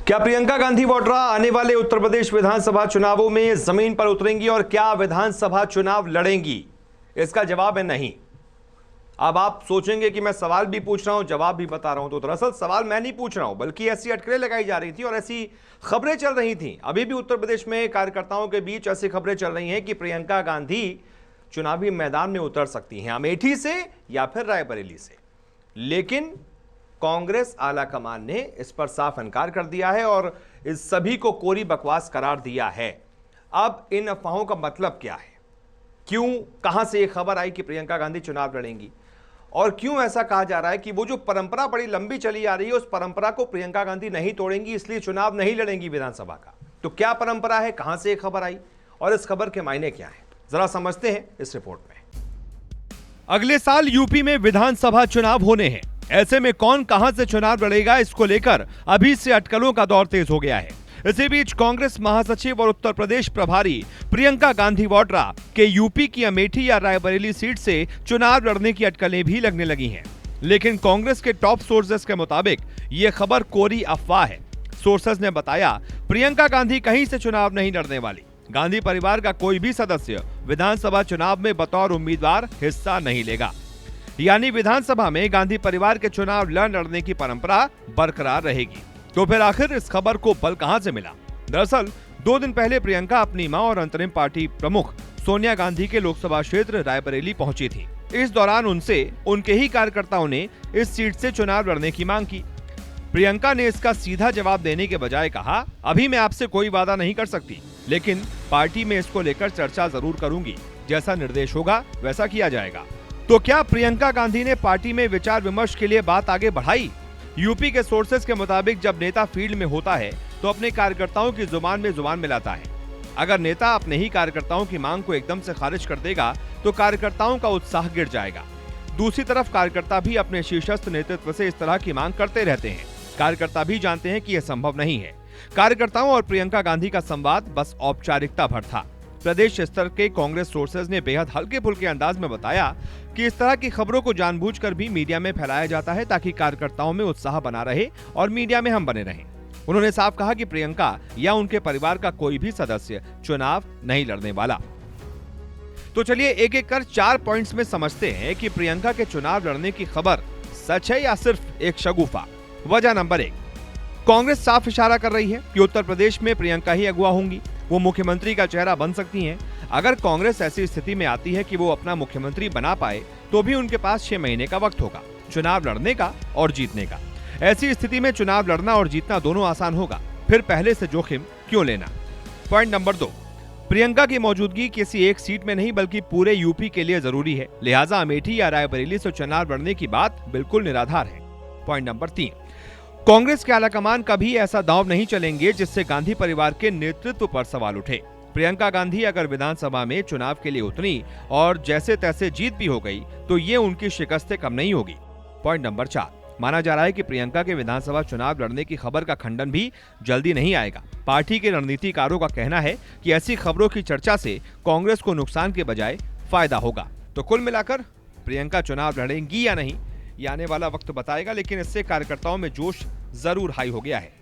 क्या प्रियंका गांधी वाड्रा आने वाले उत्तर प्रदेश विधानसभा चुनावों में जमीन पर उतरेंगी और क्या विधानसभा चुनाव लड़ेंगी? इसका जवाब है नहीं। अब आप सोचेंगे कि मैं सवाल भी पूछ रहा हूं, जवाब भी बता रहा हूं, तो दरअसल सवाल मैं नहीं पूछ रहा हूं, बल्कि ऐसी अटकलें लगाई जा रही थी और ऐसी खबरें चल रही थी। अभी भी उत्तर प्रदेश में कार्यकर्ताओं के बीच ऐसी खबरें चल रही हैं कि प्रियंका गांधी चुनावी मैदान में उतर सकती हैं, अमेठी से या फिर रायबरेली से। लेकिन कांग्रेस आलाकमान ने इस पर साफ इनकार कर दिया है और इस सभी को कोरी बकवास करार दिया है। अब इन अफवाहों का मतलब क्या है? क्यों, कहां से यह खबर आई कि प्रियंका गांधी चुनाव लड़ेंगी? और क्यों ऐसा कहा जा रहा है कि वो जो परंपरा बड़ी लंबी चली आ रही है, उस परंपरा को प्रियंका गांधी नहीं तोड़ेंगी, इसलिए चुनाव नहीं लड़ेंगी विधानसभा का? तो क्या परंपरा है, कहां से यह खबर आई और इस खबर के मायने क्या है, जरा समझते हैं इस रिपोर्ट में। अगले साल यूपी में विधानसभा चुनाव होने हैं। ऐसे में कौन कहां से चुनाव लड़ेगा, इसको लेकर अभी से अटकलों का दौर तेज हो गया है। इसी बीच कांग्रेस महासचिव और उत्तर प्रदेश प्रभारी प्रियंका गांधी वाड्रा के यूपी की अमेठी या रायबरेली सीट से चुनाव लड़ने की अटकलें भी लगने लगी हैं। लेकिन कांग्रेस के टॉप सोर्सेस के मुताबिक ये खबर कोरी अफवाह है। सोर्सेस ने बताया, प्रियंका गांधी कहीं से चुनाव नहीं लड़ने वाली। गांधी परिवार का कोई भी सदस्य विधानसभा चुनाव में बतौर उम्मीदवार हिस्सा नहीं लेगा। यानी विधानसभा में गांधी परिवार के चुनाव लड़ने की परंपरा बरकरार रहेगी। तो फिर आखिर इस खबर को बल कहां से मिला? दरअसल 2 दिन पहले प्रियंका अपनी मां और अंतरिम पार्टी प्रमुख सोनिया गांधी के लोकसभा क्षेत्र रायबरेली पहुंची थी। इस दौरान उनसे उनके ही कार्यकर्ताओं ने इस सीट से चुनाव लड़ने की मांग की। प्रियंका ने इसका सीधा जवाब देने के बजाय कहा, अभी मैं आपसे कोई वादा नहीं कर सकती, लेकिन पार्टी में इसको लेकर चर्चा जरूर करूंगी। जैसा निर्देश होगा वैसा किया जाएगा। तो क्या प्रियंका गांधी ने पार्टी में विचार विमर्श के लिए बात आगे बढ़ाई? यूपी के सोर्सेस के मुताबिक जब नेता फील्ड में होता है तो अपने कार्यकर्ताओं की जुबान में जुबान मिलाता है। अगर नेता अपने ही कार्यकर्ताओं की मांग को एकदम से खारिज कर देगा तो कार्यकर्ताओं का उत्साह गिर जाएगा। दूसरी तरफ कार्यकर्ता भी अपने शीर्षस्थ नेतृत्व से इस तरह की मांग करते रहते हैं। कार्यकर्ता भी जानते हैं कि यह संभव नहीं है। कार्यकर्ताओं और प्रियंका गांधी का संवाद बस औपचारिकता भर था। प्रदेश स्तर के कांग्रेस सोर्सेज ने बेहद हल्के फुल्के अंदाज में बताया कि इस तरह की खबरों को जानबूझकर भी मीडिया में फैलाया जाता है ताकि कार्यकर्ताओं में उत्साह बना रहे और मीडिया में हम बने रहें। उन्होंने साफ कहा कि प्रियंका या उनके परिवार का कोई भी सदस्य चुनाव नहीं लड़ने वाला। तो चलिए एक एक कर 4 पॉइंट्स में समझते हैं कि प्रियंका के चुनाव लड़ने की खबर सच है या सिर्फ एक शगुफा। वजह नंबर 1, कांग्रेस साफ इशारा कर रही है कि उत्तर प्रदेश में प्रियंका ही अगुवा होंगी। वो मुख्यमंत्री का चेहरा बन सकती हैं। अगर कांग्रेस ऐसी स्थिति में आती है कि वो अपना मुख्यमंत्री बना पाए तो भी उनके पास 6 महीने का वक्त होगा चुनाव लड़ने का और जीतने का। ऐसी स्थिति में चुनाव लड़ना और जीतना दोनों आसान होगा, फिर पहले से जोखिम क्यों लेना। पॉइंट नंबर 2, प्रियंका की मौजूदगी किसी एक सीट में नहीं बल्कि पूरे यूपी के लिए जरूरी है, लिहाजा अमेठी या रायबरेली से चुनाव लड़ने की बात बिल्कुल निराधार है। पॉइंट नंबर 3, कांग्रेस के आलाकमान कभी ऐसा दांव नहीं चलेंगे जिससे गांधी परिवार के नेतृत्व पर सवाल उठे। प्रियंका गांधी अगर विधानसभा में चुनाव के लिए उतरी और जैसे तैसे जीत भी हो गई तो ये उनकी शिकस्त से कम नहीं होगी। पॉइंट नंबर 4, माना जा रहा है कि प्रियंका के विधानसभा चुनाव लड़ने की खबर का खंडन भी जल्दी नहीं आएगा। पार्टी के रणनीतिकारों का कहना है कि ऐसी खबरों की चर्चा से कांग्रेस को नुकसान के बजाय फायदा होगा। तो कुल मिलाकर प्रियंका चुनाव लड़ेंगी या नहीं, ये आने वाला वक्त बताएगा, लेकिन इससे कार्यकर्ताओं में जोश जरूर हाई हो गया है।